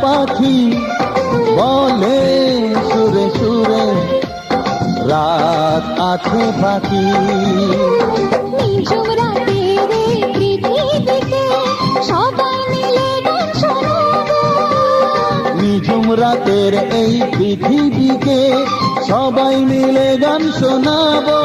পাখি বলে সুরে সুরে রাত আছে বাকি। নিঝুম রাতের এই পৃথিবীতে সবাই মিলে গান শোনাবো। নিঝুম রাতের এই পৃথিবীকে সবাই মিলে গান শোনাবো।